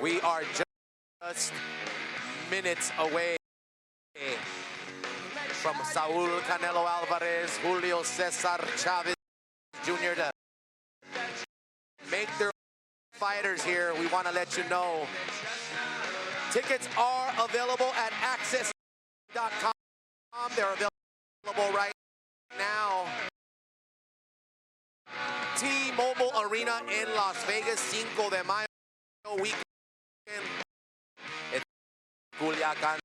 We are just minutes away from Saul Canelo Alvarez, Julio Cesar Chavez Jr. to make their fighters here. We want to let you know tickets are available at access.com. They're available right now. T-Mobile Arena in Las Vegas, 5 de Mayo weekend. It's Culiacan.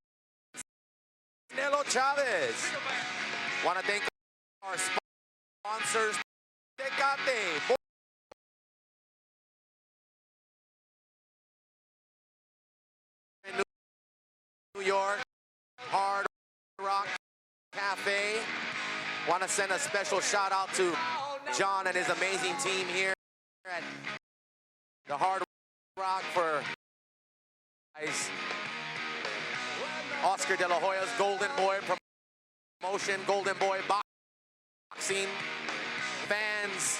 Canelo Chavez. Want to thank our sponsors. Tecate. New York, Hard Rock Cafe. Want to send a special shout out to John and his amazing team here at the Hard Rock for guys. Oscar De La Hoya's Golden Boy promotion, Golden Boy boxing fans.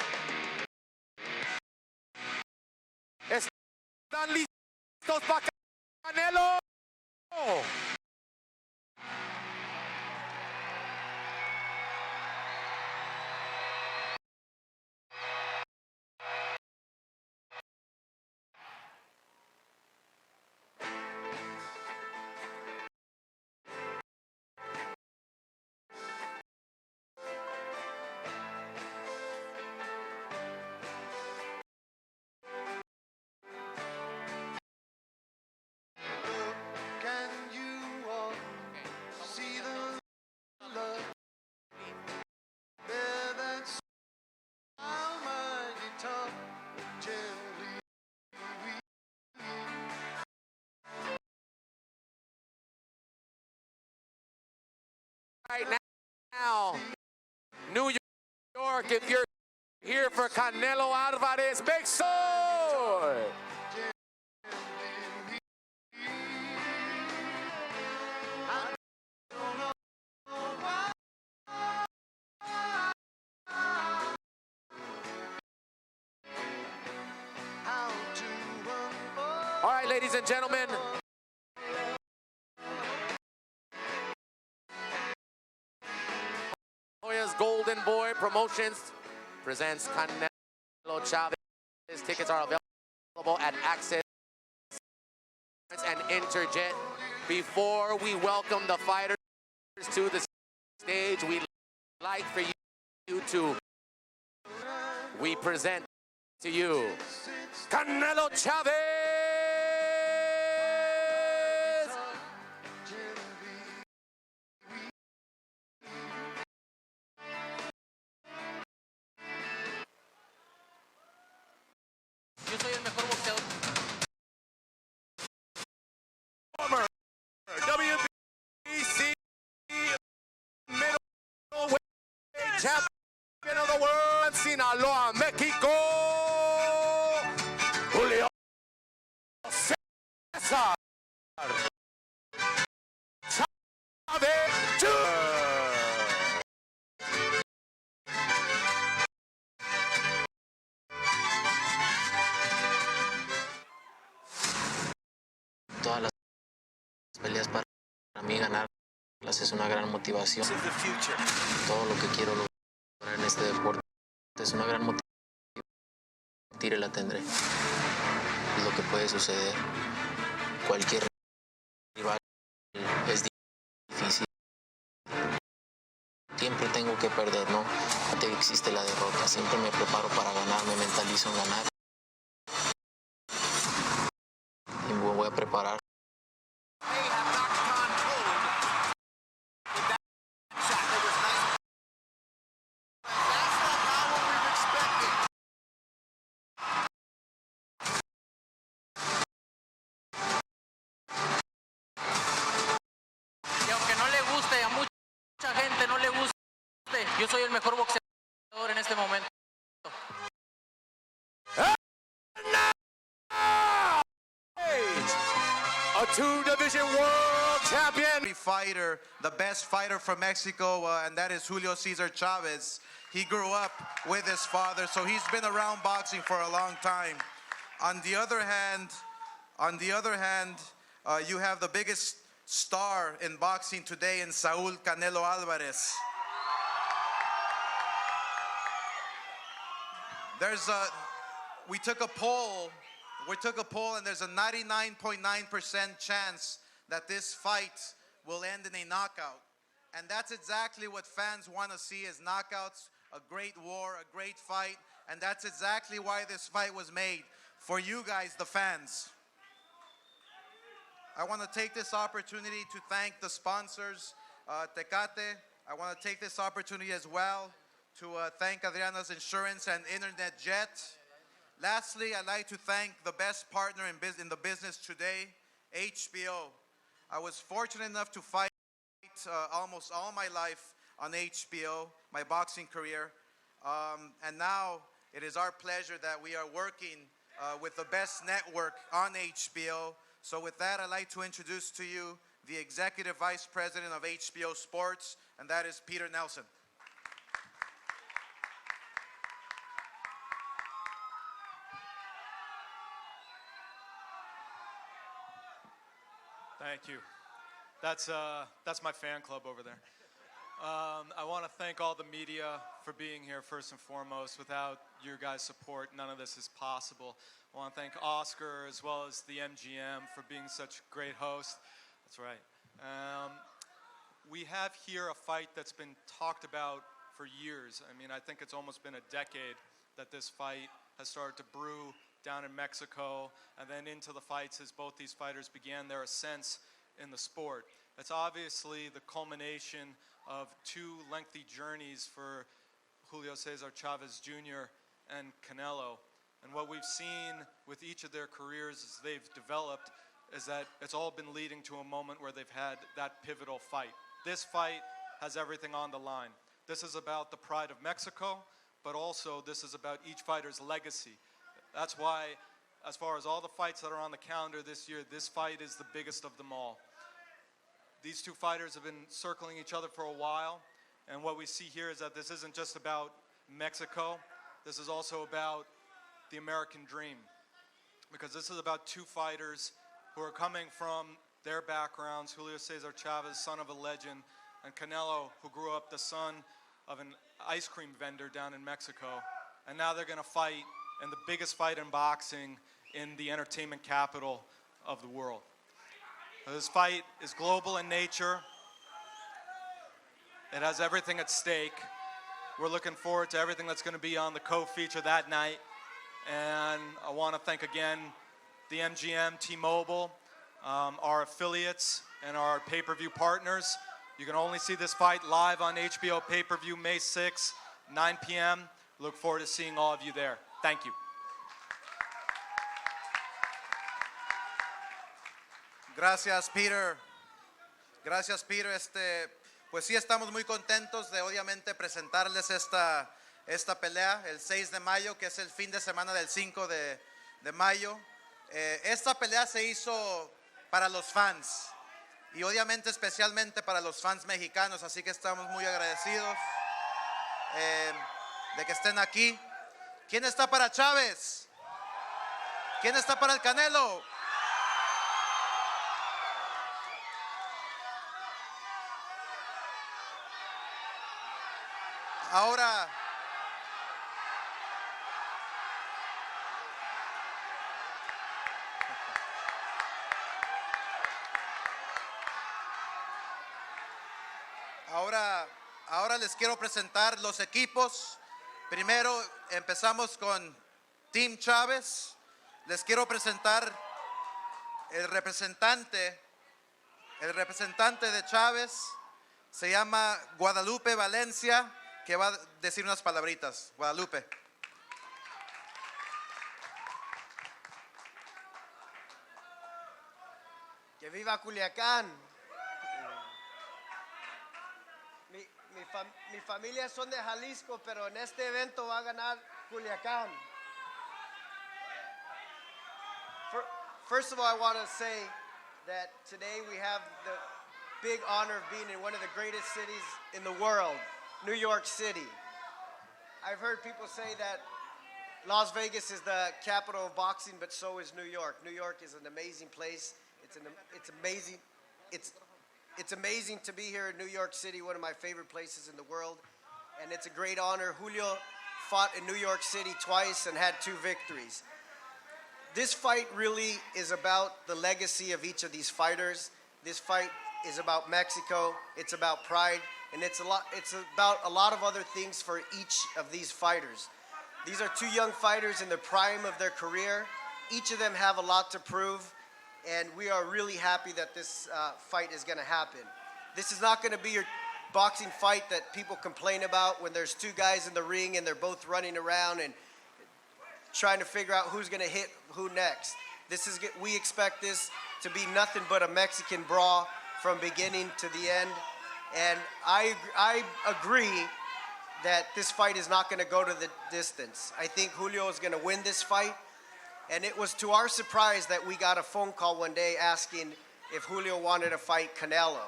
Están listos para Canelo. Right now, New York, if you're here for Canelo Alvarez, make some noise. All right, ladies and gentlemen. Golden Boy Promotions presents Canelo Chavez. Tickets are available at Access and Interjet. Before we welcome the fighters to the stage, we'd like for you to, we present to you Canelo Chavez! Yo soy el mejor boxeador. Former WBC middleweight champion of the world, Sinaloa, Mexico, Julio Cesar Chavez Jr. Todas las peleas para mí ganarlas es una gran motivación. Todo lo que quiero lograr en este deporte es una gran motivación. Tire la tendré. Es lo que puede suceder. Cualquier rival es difícil. Siempre tengo que perder, ¿no? No existe la derrota. Siempre me preparo para ganar, me mentalizo en ganar. Y me voy a preparar. Y aunque no le guste, a mucha gente no le guste, yo soy el mejor boxeador en este momento. A two-division world champion fighter, the best fighter from Mexico, and that is Julio Cesar Chavez. He grew up with his father, so he's been around boxing for a long time. On the other hand, On the other hand, you have the biggest star in boxing today in Saul Canelo Alvarez. We took a poll and there's a 99.9% chance that this fight will end in a knockout. And that's exactly what fans want to see, is knockouts, a great war, a great fight. And that's exactly why this fight was made, for you guys, the fans. I want to take this opportunity to thank the sponsors, Tecate. I want to take this opportunity as well to thank Adriana's Insurance and Internet Jet. Lastly, I'd like to thank the best partner in the business today, HBO. I was fortunate enough to fight almost all my life on HBO, my boxing career. And now it is our pleasure that we are working with the best network on HBO. So with that, I'd like to introduce to you the Executive Vice President of HBO Sports, and that is Peter Nelson. Thank you. That's my fan club over there. I want to thank all the media for being here first and foremost. Without your guys' support, none of this is possible. I want to thank Oscar as well as the MGM for being such a great host. That's right. We have here a fight that's been talked about for years. I mean, I think it's almost been a decade that this fight has started to brew down in Mexico and then into the fights as both these fighters began their ascents in the sport. It's obviously the culmination of two lengthy journeys for Julio Cesar Chavez Jr. and Canelo. And what we've seen with each of their careers as they've developed is that it's all been leading to a moment where they've had that pivotal fight. This fight has everything on the line. This is about the pride of Mexico, but also this is about each fighter's legacy. That's why, as far as all the fights that are on the calendar this year, this fight is the biggest of them all. These two fighters have been circling each other for a while, and what we see here is that this isn't just about Mexico, this is also about the American dream. Because this is about two fighters who are coming from their backgrounds, Julio Cesar Chavez, son of a legend, and Canelo, who grew up the son of an ice cream vendor down in Mexico. And now they're gonna fight in the biggest fight in boxing in the entertainment capital of the world. This fight is global in nature. It has everything at stake. We're looking forward to everything that's going to be on the co-feature that night. And I want to thank again the MGM, T-Mobile, our affiliates, and our pay-per-view partners. You can only see this fight live on HBO pay-per-view May 6, 9 p.m. Look forward to seeing all of you there. Thank you. Gracias, Peter. Gracias, Peter. Pues sí, estamos muy contentos de obviamente presentarles esta pelea el 6 de mayo, que es el fin de semana del 5 de mayo. Esta pelea se hizo para los fans y obviamente especialmente para los fans mexicanos, así que estamos muy agradecidos de que estén aquí. ¿Quién está para Chávez? ¿Quién está para el Canelo? Ahora les quiero presentar los equipos. Primero empezamos con Team Chávez. Les quiero presentar el representante de Chávez. Se llama Guadalupe Valencia, que va a decir unas palabritas. Guadalupe. Que viva Culiacán. Mi familia son de Jalisco, pero en este evento va a ganar Culiacán. First of all, I want to say that today we have the big honor of being in one of the greatest cities in the world, New York City. I've heard people say that Las Vegas is the capital of boxing, but so is New York. New York is an amazing place. It's amazing. It's amazing to be here in New York City, one of my favorite places in the world. And it's a great honor. Julio fought in New York City twice and had 2 victories. This fight really is about the legacy of each of these fighters. This fight is about Mexico. It's about pride. And it's about a lot of other things for each of these fighters. These are 2 young fighters in the prime of their career. Each of them have a lot to prove, and we are really happy that this fight is going to happen. This is not going to be your boxing fight that people complain about when there's 2 guys in the ring and they're both running around and trying to figure out who's going to hit who next. We expect this to be nothing but a Mexican brawl from beginning to the end. And I agree that this fight is not going to go to the distance. I think Julio is going to win this fight. And it was to our surprise that we got a phone call one day asking if Julio wanted to fight Canelo.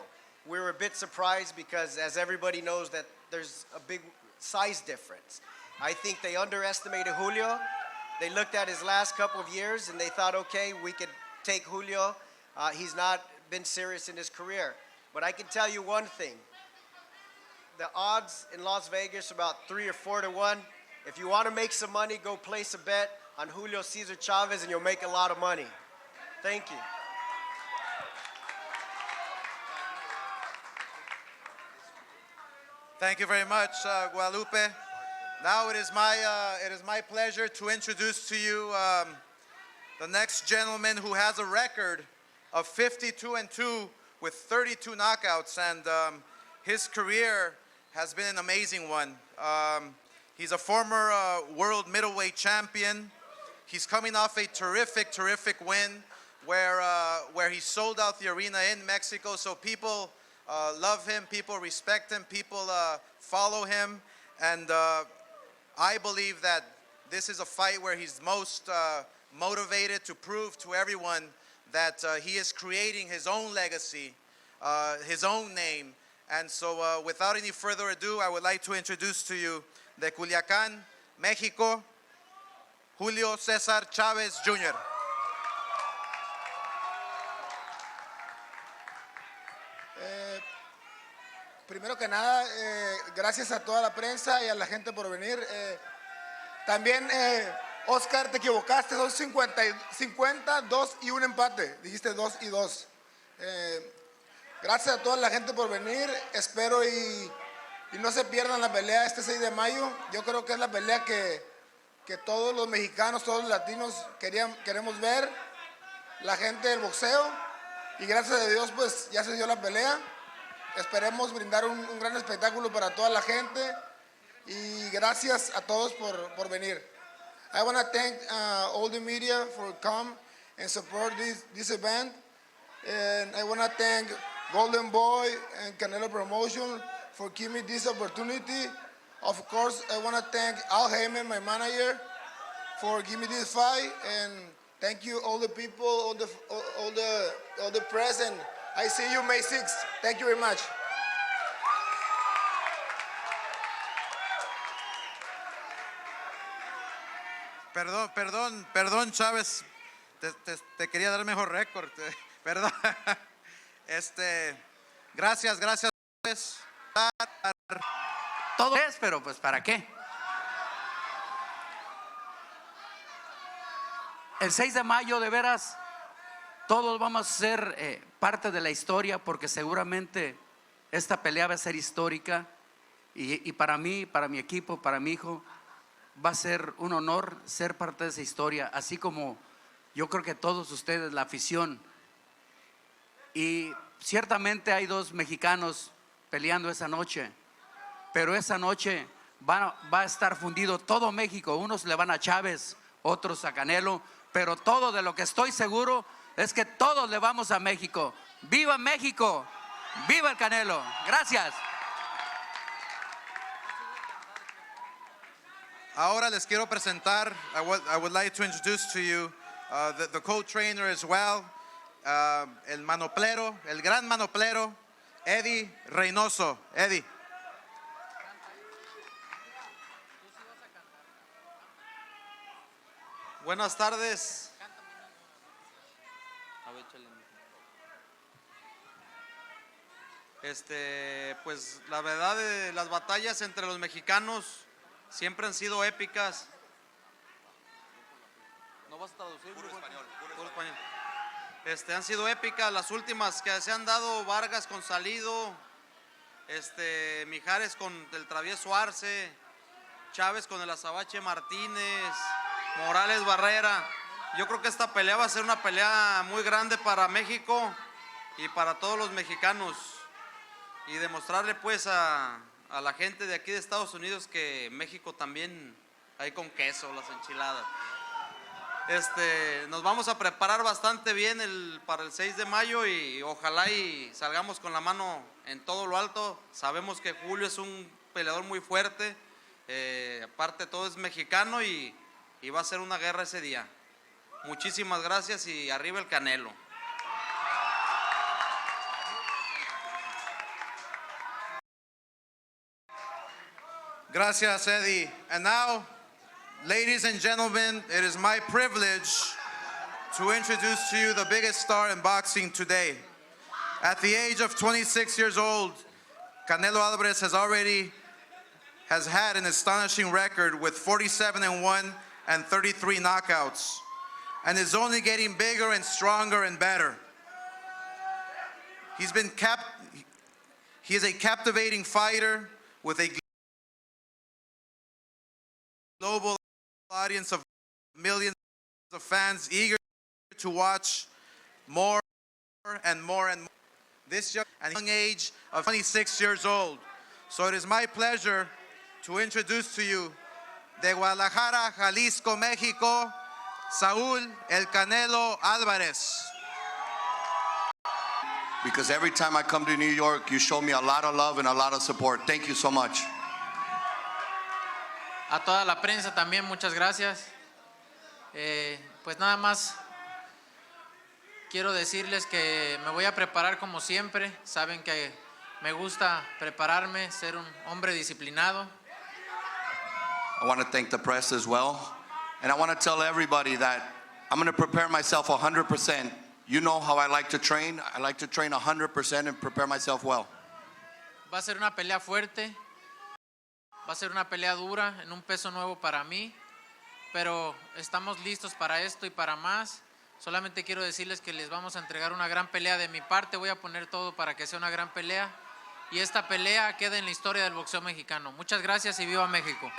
We were a bit surprised because, as everybody knows, that there's a big size difference. I think they underestimated Julio. They looked at his last couple of years and they thought, okay, we could take Julio. He's not been serious in his career. But I can tell you one thing. The odds in Las Vegas are about 3 or 4 to 1. If you want to make some money, go place a bet on Julio Cesar Chavez and you'll make a lot of money. Thank you. Thank you very much, Guadalupe. Now it is my pleasure to introduce to you the next gentleman who has a record of 52-2 with 32 knockouts, and his career has been an amazing one. He's a former world middleweight champion. He's coming off a terrific win where he sold out the arena in Mexico. So people love him, people respect him, people follow him, and I believe that this is a fight where he's most motivated to prove to everyone that he is creating his own legacy, his own name. And so without any further ado, I would like to introduce to you de Culiacán, Mexico, Julio Cesar Chavez Jr. Primero que nada, gracias a toda la prensa y a la gente por venir. También, Oscar, te equivocaste, son 50, 2 y un empate. Dijiste 2 y 2. Gracias a toda la gente por venir. Espero y no se pierdan la pelea este 6 de mayo. Yo creo que es la pelea que todos los mexicanos, todos los latinos queremos ver. La gente del boxeo. Y gracias a Dios, pues ya se dio la pelea. Esperemos brindar un gran espectáculo para toda la gente. Y gracias a todos por venir. I want to thank all the media for come and support this event. And I want to thank Golden Boy and Canelo Promotion for giving me this opportunity. Of course, I want to thank Al Heyman, my manager, for giving me this fight. And thank you all the people, all the press, and I see you May 6th. Thank you very much. Perdón, Chávez, te quería dar mejor récord. Perdón. Gracias. Todo es, pero pues ¿para qué? El 6 de mayo, de veras, todos vamos a ser parte de la historia, porque seguramente esta pelea va a ser histórica y para mí, para mi equipo, para mi hijo, va a ser un honor ser parte de esa historia, así como yo creo que todos ustedes, la afición. Y ciertamente hay 2 mexicanos peleando esa noche, pero esa noche va a estar fundido todo México. Unos le van a Chávez, otros a Canelo, pero todo de lo que estoy seguro es que todos le vamos a México. ¡Viva México! ¡Viva el Canelo! Gracias. Ahora les quiero presentar, I would like to introduce to you the co-trainer as well, el manoplero, el gran manoplero, Eddie Reynoso. Eddie. Buenas tardes. Pues la verdad las batallas entre los mexicanos siempre han sido épicas. ¿No vas a traducir? Puro español, puro español. Han sido épicas las últimas que se han dado, Vargas con Salido, Mijares con el Travieso Arce, Chávez con el Azabache Martínez, Morales Barrera. Yo creo que esta pelea va a ser una pelea muy grande para México y para todos los mexicanos, y demostrarle pues a la gente de aquí de Estados Unidos que México también hay con queso, las enchiladas. Nos vamos a preparar bastante bien para el 6 de mayo y ojalá y salgamos con la mano en todo lo alto. Sabemos que Julio es un peleador muy fuerte, aparte todo es mexicano y va a ser una guerra ese día. Muchísimas gracias y arriba el Canelo. Gracias, Eddie. And now, ladies and gentlemen, it is my privilege to introduce to you the biggest star in boxing today. At the age of 26 years old, Canelo Alvarez has had an astonishing record with 47-1 and 33 knockouts, and is only getting bigger and stronger and better. He is a captivating fighter with a global audience of millions of fans eager to watch more and more and more. This young age of 26 years old. So it is my pleasure to introduce to you, de Guadalajara, Jalisco, Mexico, Saúl El Canelo Álvarez. Because every time I come to New York, you show me a lot of love and a lot of support. Thank you so much. A toda la prensa también, muchas gracias. Pues nada más quiero decirles que me voy a preparar como siempre. Saben que me gusta prepararme, ser un hombre disciplinado. I want to thank the press as well. And I want to tell everybody that I'm going to prepare myself 100%. You know how I like to train. I like to train 100% and prepare myself well. Va a ser una pelea fuerte. Va a ser una pelea dura en un peso nuevo para mí, pero estamos listos para esto y para más. Solamente quiero decirles que les vamos a entregar una gran pelea de mi parte. Voy a poner todo para que sea una gran pelea y esta pelea quede en la historia del boxeo mexicano. Muchas gracias y viva México.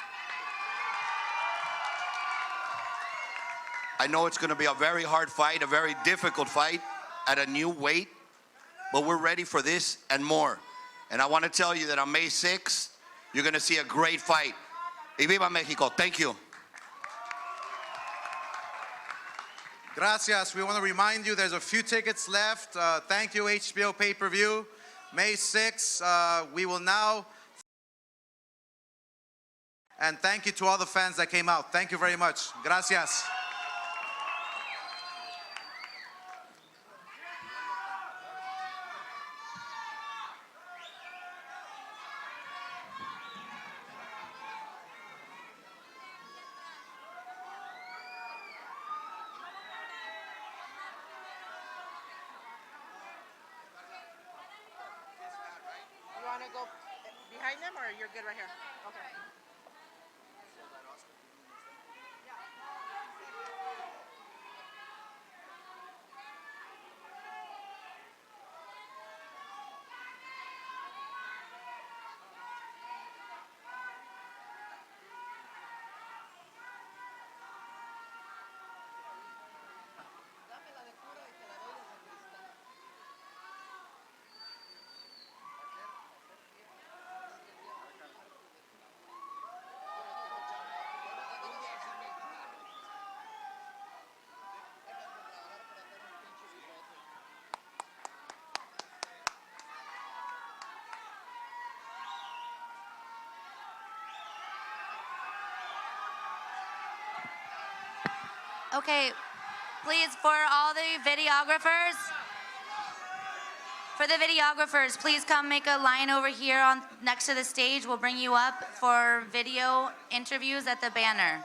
I know it's going to be a very hard fight, a very difficult fight at a new weight, but we're ready for this and more. And I want to tell you that on May 6th, you're going to see a great fight. Y viva Mexico. Thank you. Gracias. We want to remind you there's a few tickets left. Thank you, HBO Pay-Per-View. May 6th, we will now. And thank you to all the fans that came out. Thank you very much. Gracias. Want to go behind them, or you're good right here? Okay. Okay, please, for all the videographers, please come make a line over here next to the stage. We'll bring you up for video interviews at the banner.